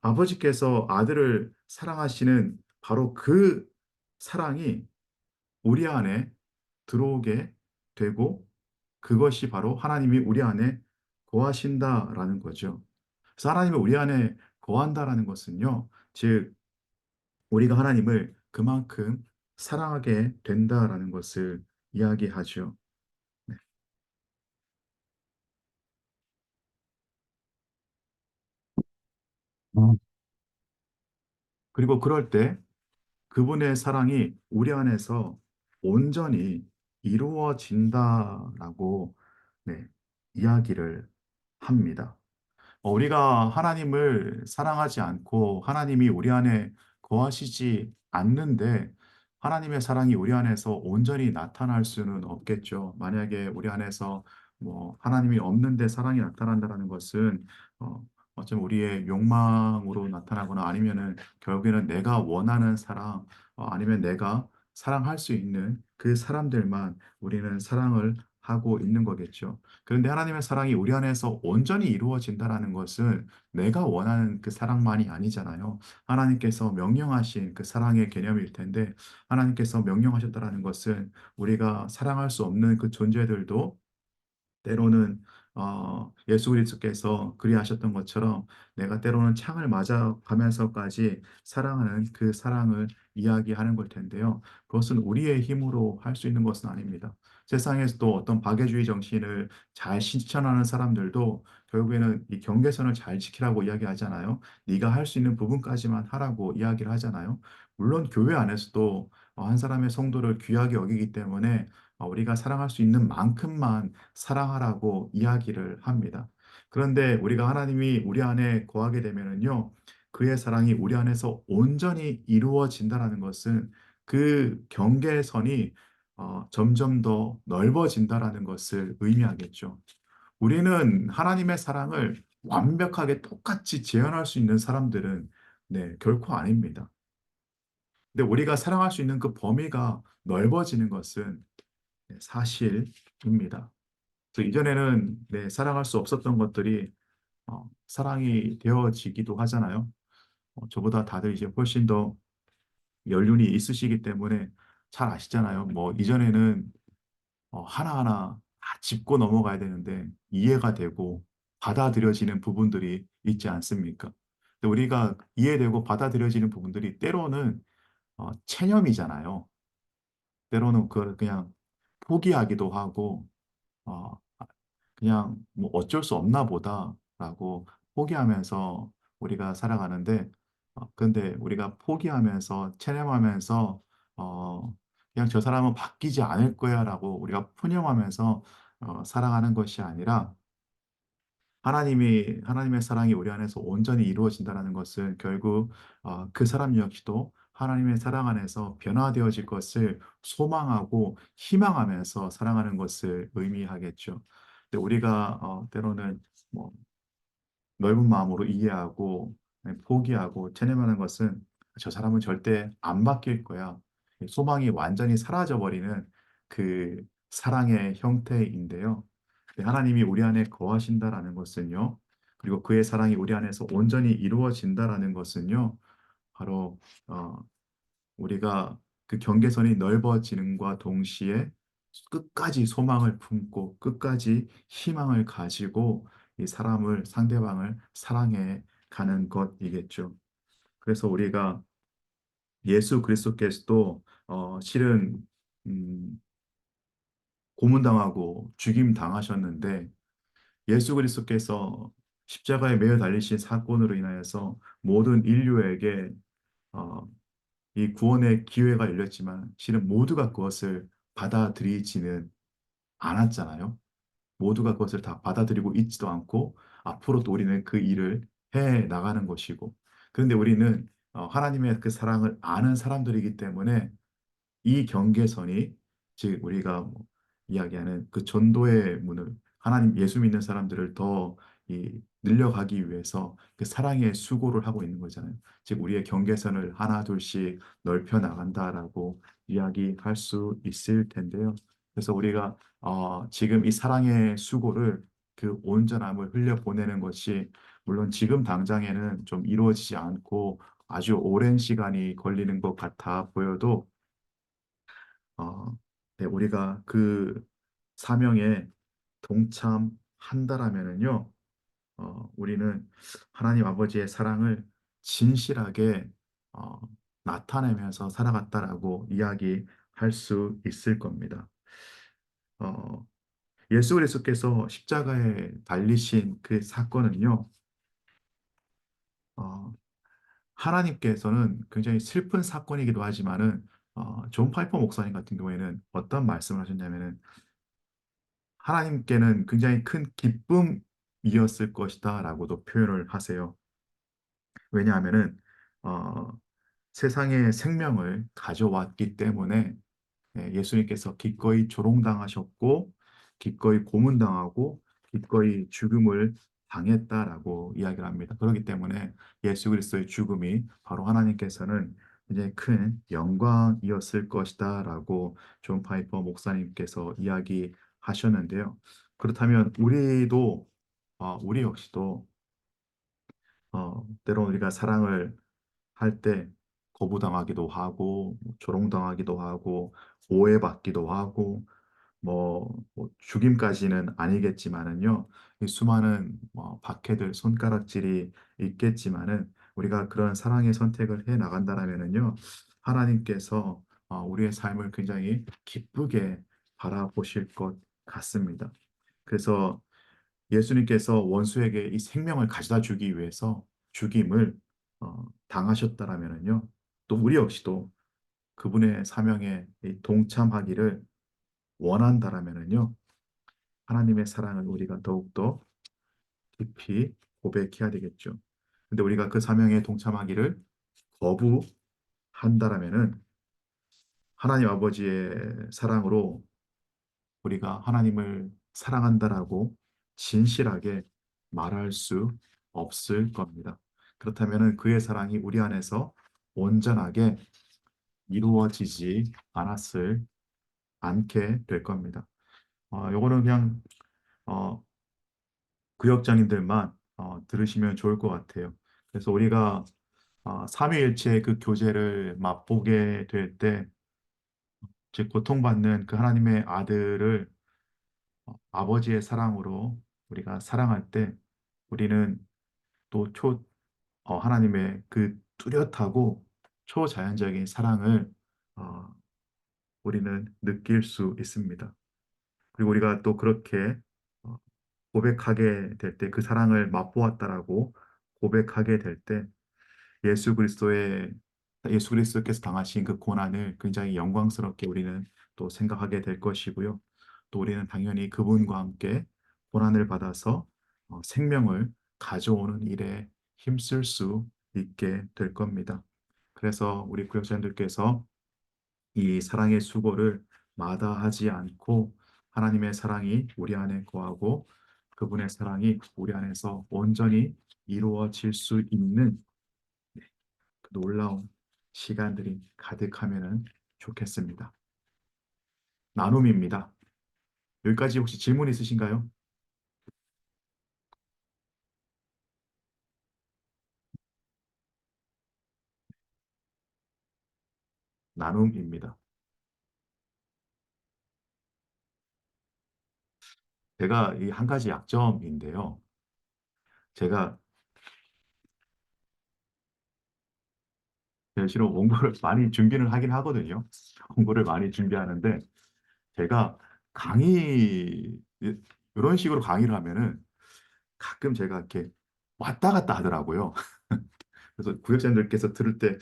아버지께서 아들을 사랑하시는 바로 그 사랑이 우리 안에 들어오게 되고 그것이 바로 하나님이 우리 안에 거하신다라는 거죠. 그래서 하나님이 우리 안에 거한다라는 것은요. 즉 우리가 하나님을 그만큼 사랑하게 된다라는 것을 이야기하죠. 네. 그리고 그럴 때 그분의 사랑이 우리 안에서 온전히 이루어진다라고 네, 이야기를 합니다. 우리가 하나님을 사랑하지 않고 하나님이 우리 안에 거하시지 않는데 하나님의 사랑이 우리 안에서 온전히 나타날 수는 없겠죠. 만약에 우리 안에서 뭐 하나님이 없는데 사랑이 나타난다라는 것은 어쩌면 우리의 욕망으로 나타나거나 아니면은 결국에는 내가 원하는 사랑 아니면 내가 사랑할 수 있는 그 사람들만 우리는 사랑을 하고 있는 거겠죠. 그런데 하나님의 사랑이 우리 안에서 온전히 이루어진다라는 것은 내가 원하는 그 사랑만이 아니잖아요. 하나님께서 명령하신 그 사랑의 개념일 텐데 하나님께서 명령하셨다라는 것은 우리가 사랑할 수 없는 그 존재들도 때로는 예수 그리스도께서 그리하셨던 것처럼 내가 때로는 창을 맞아가면서까지 사랑하는 그 사랑을 이야기하는 걸 텐데요. 그것은 우리의 힘으로 할 수 있는 것은 아닙니다. 세상에서도 어떤 박애주의 정신을 잘 실천하는 사람들도 결국에는 이 경계선을 잘 지키라고 이야기하잖아요. 네가 할 수 있는 부분까지만 하라고 이야기를 하잖아요. 물론 교회 안에서도 한 사람의 성도를 귀하게 여기기 때문에 우리가 사랑할 수 있는 만큼만 사랑하라고 이야기를 합니다. 그런데 우리가 하나님이 우리 안에 거하게 되면은요, 그의 사랑이 우리 안에서 온전히 이루어진다라는 것은 그 경계선이 점점 더 넓어진다라는 것을 의미하겠죠. 우리는 하나님의 사랑을 완벽하게 똑같이 재현할 수 있는 사람들은 결코 아닙니다. 근데 우리가 사랑할 수 있는 그 범위가 넓어지는 것은 사실입니다. 이전에는 사랑할 수 없었던 것들이 사랑이 되어지기도 하잖아요. 저보다 다들 이제 훨씬 더 연륜이 있으시기 때문에 잘 아시잖아요. 뭐 이전에는 하나하나 다 짚고 넘어가야 되는데 이해가 되고 받아들여지는 부분들이 있지 않습니까? 근데 우리가 이해되고 받아들여지는 부분들이 때로는 체념이잖아요. 때로는 그걸 그냥 포기하기도 하고 어, 그냥 뭐 어쩔 수 없나 보다라고 포기하면서 우리가 살아가는데 근데 우리가 포기하면서 체념하면서 그냥 저 사람은 바뀌지 않을 거야라고 우리가 푸념하면서 살아가는 것이 아니라 하나님의 사랑이 우리 안에서 온전히 이루어진다는 것은 결국 그 사람 역시도 하나님의 사랑 안에서 변화되어질 것을 소망하고 희망하면서 사랑하는 것을 의미하겠죠. 근데 우리가 때로는 뭐 넓은 마음으로 이해하고 포기하고 체념하는 것은 저 사람은 절대 안 바뀔 거야. 소망이 완전히 사라져버리는 그 사랑의 형태인데요. 하나님이 우리 안에 거하신다라는 것은요. 그리고 그의 사랑이 우리 안에서 온전히 이루어진다라는 것은요. 바로 어, 우리가 그 경계선이 넓어지는과 동시에 끝까지 소망을 품고 끝까지 희망을 가지고 이 상대방을 사랑해 가는 것이겠죠. 그래서 우리가 예수 그리스도께서도 실은 음, 고문당하고 죽임 당하셨는데 예수 그리스도께서 십자가에 매어 달리신 사건으로 인하여서 모든 인류에게 어, 이 구원의 기회가 열렸지만 실은 모두가 그것을 받아들이지는 않았잖아요. 모두가 그것을 다 받아들이고 있지도 않고 앞으로도 우리는 그 일을 해 나가는 것이고 그런데 우리는 하나님의 그 사랑을 아는 사람들이기 때문에 이 경계선이 즉 우리가 뭐 이야기하는 그 전도의 문을 하나님 예수 믿는 사람들을 더 늘려가기 위해서 그 사랑의 수고를 하고 있는 거잖아요. 즉 우리의 경계선을 하나 둘씩 넓혀 나간다라고 이야기할 수 있을 텐데요. 그래서 우리가 지금 이 사랑의 수고를 그 온전함을 흘려보내는 것이 물론 지금 당장에는 좀 이루어지지 않고 아주 오랜 시간이 걸리는 것 같아 보여도 어, 우리가 그 사명에 동참한다라면은요, 우리는 하나님 아버지의 사랑을 진실하게 어, 나타내면서 살아갔다라고 이야기할 수 있을 겁니다. 어, 예수 그리스도께서 십자가에 달리신 그 사건은요, 어, 하나님께서는 굉장히 슬픈 사건이기도 하지만은 존 파이퍼 목사님 같은 경우에는 어떤 말씀을 하셨냐면은 하나님께는 굉장히 큰 기쁨이었을 것이다 라고도 표현을 하세요. 왜냐하면은 어, 세상에 생명을 가져왔기 때문에 예수님께서 기꺼이 조롱당하셨고 기꺼이 고문당하고 기꺼이 죽음을 당했다라고 이야기를 합니다. 그렇기 때문에 예수 그리스도의 죽음이 바로 하나님께서는 굉장히 큰 영광이었을 것이다라고 존 파이퍼 목사님께서 이야기하셨는데요. 그렇다면 우리 역시도 때로 우리가 사랑을 할 때 거부당하기도 하고 조롱당하기도 하고 오해받기도 하고 뭐 죽임까지는 아니겠지만은요, 이 수많은 박해들, 손가락질이 있겠지만은 우리가 그런 사랑의 선택을 해 나간다라면은요, 하나님께서 우리의 삶을 굉장히 기쁘게 바라보실 것 같습니다. 그래서 예수님께서 원수에게 이 생명을 가져다 주기 위해서 죽임을 당하셨다라면은요, 또 우리 역시도 그분의 사명에 이 동참하기를 원한다라면은요, 하나님의 사랑을 우리가 더욱더 깊이 고백해야 되겠죠. 근데 우리가 그 사명에 동참하기를 거부한다라면은 하나님 아버지의 사랑으로 우리가 하나님을 사랑한다라고 진실하게 말할 수 없을 겁니다. 그렇다면은 그의 사랑이 우리 안에서 온전하게 이루어지지 않게 될 겁니다. 요거는 그냥 어, 구역장님들만 들으시면 좋을 것 같아요. 그래서 우리가 삼위일체의 그 교제를 맛보게 될 때, 즉 고통받는 그 하나님의 아들을 아버지의 사랑으로 우리가 사랑할 때, 우리는 또 하나님의 그 뚜렷하고 초자연적인 사랑을 어, 우리는 느낄 수 있습니다. 그리고 우리가 또 그렇게 어, 고백하게 될 때, 그 사랑을 맛보았다라고 고백하게 될 때, 예수 그리스도의 예수 그리스도께서 당하신 그 고난을 굉장히 영광스럽게 우리는 또 생각하게 될 것이고요. 또 우리는 당연히 그분과 함께 고난을 받아서 생명을 가져오는 일에 힘쓸 수 있게 될 겁니다. 그래서 우리 구역자님들께서 이 사랑의 수고를 마다하지 않고 하나님의 사랑이 우리 안에 거하고 그분의 사랑이 우리 안에서 온전히 이루어질 수 있는 그 놀라운 시간들이 가득하면 좋겠습니다. 나눔입니다. 여기까지 혹시 질문 있으신가요? 나눔입니다. 제가 이 한 가지 약점인데요. 제가 실은 원고를 많이 준비를 하긴 하거든요. 원고를 많이 준비하는데 제가 이런 식으로 강의를 하면은 가끔 제가 이렇게 왔다 갔다 하더라고요. 그래서 구역자님들께서 들을 때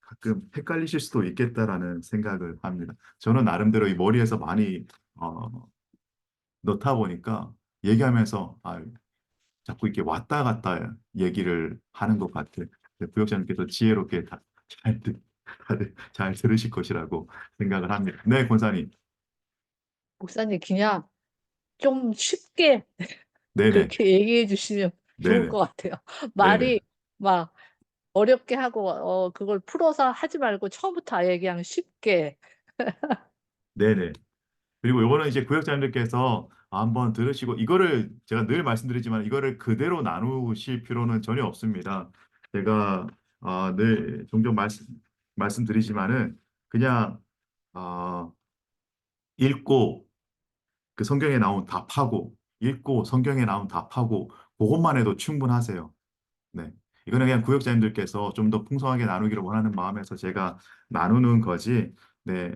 가끔 헷갈리실 수도 있겠다라는 생각을 합니다. 저는 나름대로 이 머리에서 많이 어, 넣다 보니까 얘기하면서 자꾸 이렇게 왔다 갔다 얘기를 하는 것 같아요. 구역자님께서 지혜롭게 다들 잘 들으실 것이라고 생각을 합니다. 네, 권사님. 목사님 그냥 좀 쉽게 네네, 그렇게 얘기해 주시면 좋을 네네, 것 같아요. 네네, 말이 막 어렵게 하고 그걸 풀어서 하지 말고 처음부터 아예 그냥 쉽게. 네네. 그리고 요거는 이제 구역자님들께서 한번 들으시고 이거를 제가 늘 말씀드리지만 이거를 그대로 나누실 필요는 전혀 없습니다. 제가 늘 종종 말씀드리지만은 그냥 어, 읽고 그 성경에 나온 답하고 읽고 성경에 나온 답하고 그것만 해도 충분하세요. 네. 이거는 그냥 구역자님들께서 좀 더 풍성하게 나누기를 원하는 마음에서 제가 나누는 거지. 네.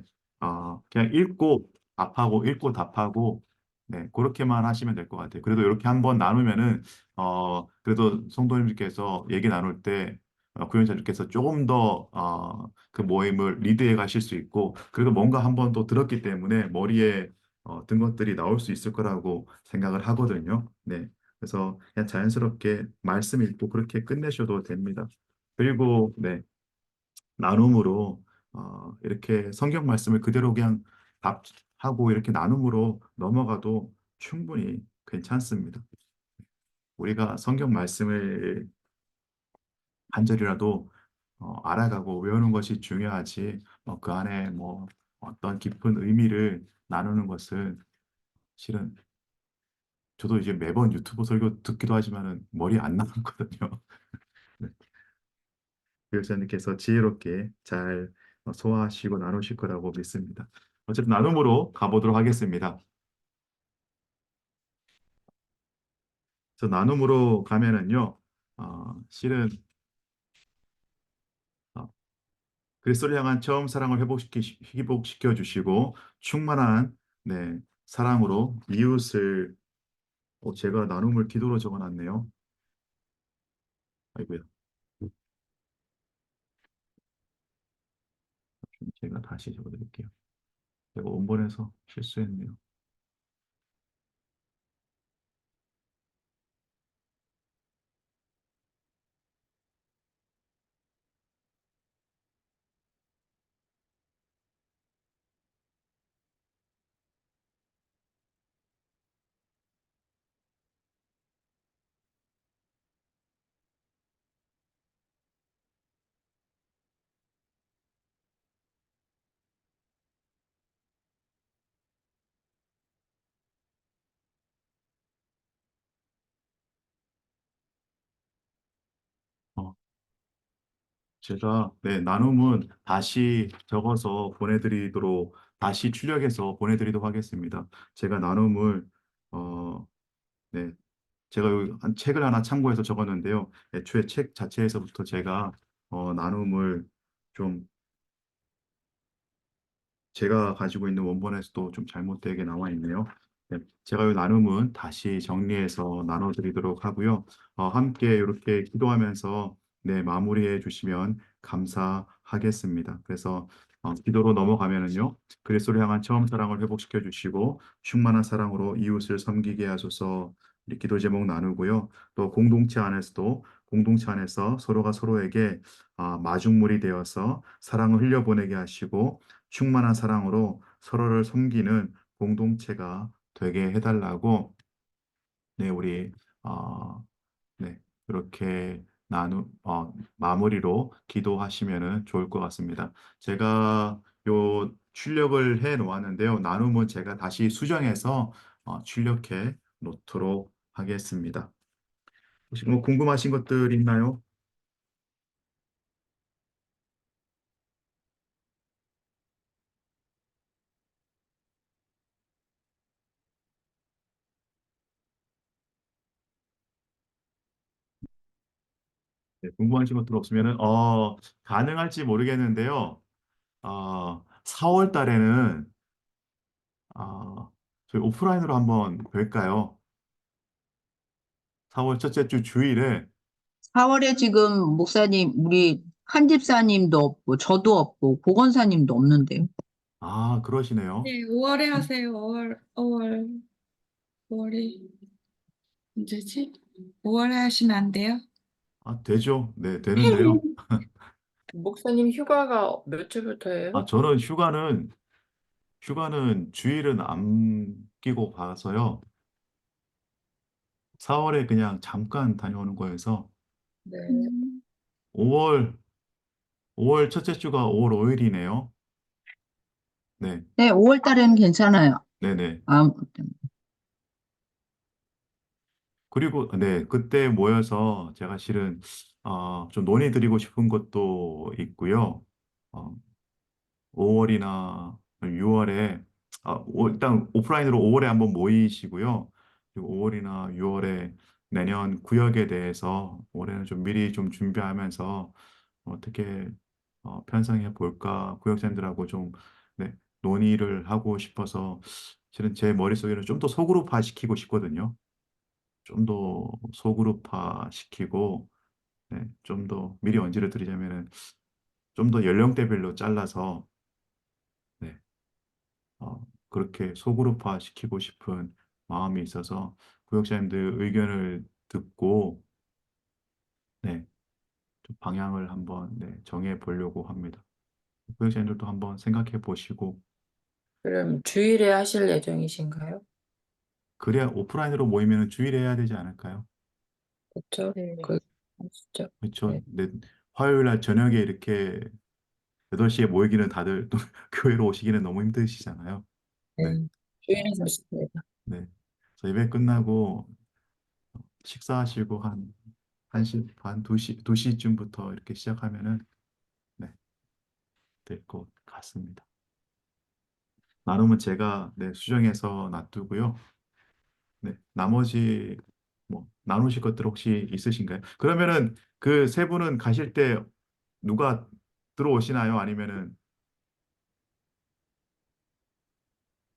그냥 읽고 답하고, 네. 그렇게만 하시면 될 것 같아요. 그래도 이렇게 한번 나누면은, 그래도 성도님들께서 얘기 나눌 때, 구역자님께서 조금 더, 그 모임을 리드해 가실 수 있고, 그리고 뭔가 한번 또 들었기 때문에 머리에 든 것들이 나올 수 있을 거라고 생각을 하거든요. 네. 그래서 그냥 자연스럽게 말씀 읽고 그렇게 끝내셔도 됩니다. 그리고 네, 나눔으로 이렇게 성경 말씀을 그대로 그냥 답하고 이렇게 나눔으로 넘어가도 충분히 괜찮습니다. 우리가 성경 말씀을 한 절이라도 알아가고 외우는 것이 중요하지, 그 안에 뭐 어떤 깊은 의미를 나누는 것은 실은 저도 이제 매번 유튜브 설교 듣기도 하지만은 머리 안 나가거든요. 교육자님께서 지혜롭게 잘 소화하시고 나누실 거라고 믿습니다. 어쨌든 나눔으로 가보도록 하겠습니다. 그래서 나눔으로 가면은요, 실은 어, 그리스도를 향한 처음 사랑을 회복시켜 주시고 충만한 네, 사랑으로 이웃을 제가 나눔을 기도로 적어놨네요. 아이고야. 제가 다시 적어드릴게요. 제가 원본에서 실수했네요. 어, 제가 네, 나눔은 다시 적어서 보내드리도록 다시 출력해서 보내드리도록 하겠습니다. 제가 나눔을 어, 네, 제가 여기 책을 하나 참고해서 적었는데요. 애초에 책 자체에서부터 제가 나눔을 좀 제가 가지고 있는 원본에서도 좀 잘못되게 나와 있네요. 네, 제가 이 나눔은 다시 정리해서 나눠드리도록 하고요. 함께 이렇게 기도하면서 네, 마무리해 주시면 감사하겠습니다. 그래서 기도로 넘어가면은요. 그리스도를 향한 처음 사랑을 회복시켜 주시고 충만한 사랑으로 이웃을 섬기게 하소서 우리 기도 제목 나누고요. 또 공동체 안에서 서로가 서로에게 마중물이 되어서 사랑을 흘려보내게 하시고 충만한 사랑으로 서로를 섬기는 공동체가 되게 해달라고 네 우리 어, 네 이렇게 마무리로 기도하시면은 좋을 것 같습니다. 제가 요 출력을 해 놓았는데요. 나눔은 제가 다시 수정해서 출력해 놓도록 하겠습니다. 혹시 뭐 궁금하신 것들 있나요? 네, 궁금하신 것들 없으면은 가능할지 모르겠는데요. 4월 달에는 저희 오프라인으로 한번 뵐까요? 4월 첫째 주 주일에 4월에 지금 목사님, 우리 한 집사님도 없고, 저도 없고, 보건사님도 없는데요. 그러시네요. 네, 5월에 하세요. 5월에 언제지? 5월에 하시면 안 돼요? 되죠? 네, 되는데요. 목사님 휴가가 몇 주부터예요? 저는 휴가는 주일은 안 끼고 가서요. 4월에 그냥 잠깐 다녀오는 거여서 네. 5월 5월 첫째 주가 5월 5일이네요. 네, 네, 5월 달에는 괜찮아요. 네네. 아, 그리고 네, 그때 모여서 제가 실은 좀 논의드리고 싶은 것도 있고요. 어, 5월이나 6월에 일단 오프라인으로 5월에 한번 모이시고요. 그리고 5월이나 6월에 내년 구역에 대해서 올해는 좀 미리 좀 준비하면서 어떻게 편성해 볼까 구역장들하고 좀 네, 논의를 하고 싶어서 실은 제 머릿속에는 좀 더 소그룹화 시키고 싶거든요. 좀 더 소그룹화 시키고 네, 좀 더 미리 언지를 드리자면은 좀 더 연령대별로 잘라서 네, 그렇게 소그룹화 시키고 싶은 마음이 있어서 구역장님들 의견을 듣고 네, 좀 방향을 한번 네, 정해 보려고 합니다. 구역장님들도 한번 생각해 보시고 그럼 주일에 하실 예정이신가요? 그래야 오프라인으로 모이면 주일에 해야 되지 않을까요? 그렇죠? 네. 하시죠. 그렇죠. 네. 네, 화요일 날 저녁에 이렇게 8시에 모이기는 다들 또 교회로 오시기는 너무 힘드시잖아요. 네. 네. 주일에 좋습니다. 네. 그래서 예배 끝나고 식사하시고 한 1시 반, 2시쯤부터 이렇게 시작하면은 네, 될 것 같습니다. 나눔은 제가 네, 수정해서 놔두고요. 네, 나머지 뭐 나누실 것들 혹시 있으신가요? 그러면은 그 세 분은 가실 때 누가 들어오시나요? 아니면은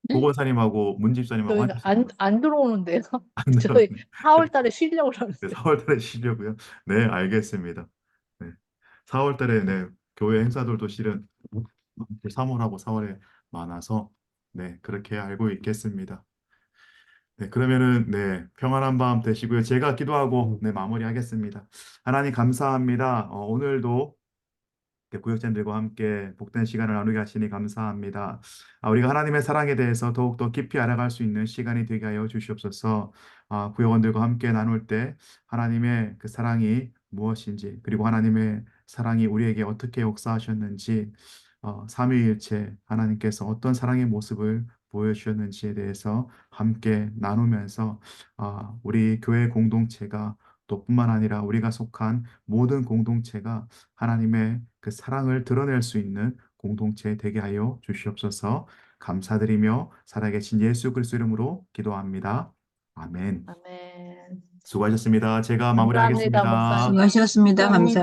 네? 보건사님하고 문집사님하고 저희는 하시나요? 안 들어오는데요. 안 저희 들어오네. 4월 달에 쉬려고 네, 그러는데. 4월 달에 쉬려고요. 네, 알겠습니다. 네. 4월 달에 네, 교회 행사들도 실은 3월하고 4월에 많아서 네, 그렇게 알고 있겠습니다. 네, 그러면은 네, 평안한 밤 되시고요. 제가 기도하고 네, 마무리하겠습니다. 하나님 감사합니다. 오늘도 네, 구역자들과 함께 복된 시간을 나누게 하시니 감사합니다. 우리가 하나님의 사랑에 대해서 더욱더 깊이 알아갈 수 있는 시간이 되게 하여 주시옵소서. 구역원들과 함께 나눌 때 하나님의 그 사랑이 무엇인지, 그리고 하나님의 사랑이 우리에게 어떻게 역사하셨는지, 삼위일체 하나님께서 어떤 사랑의 모습을 보여주셨는지에 대해서 함께 나누면서 우리 교회 공동체가 또 뿐만 아니라 우리가 속한 모든 공동체가 하나님의 그 사랑을 드러낼 수 있는 공동체 되게 하여 주시옵소서. 감사드리며 살아계신 예수 그리스도 이름으로 기도합니다. 아멘. 아멘. 수고하셨습니다. 제가 감사합니다, 마무리하겠습니다. 목사님. 수고하셨습니다. 감사합니다.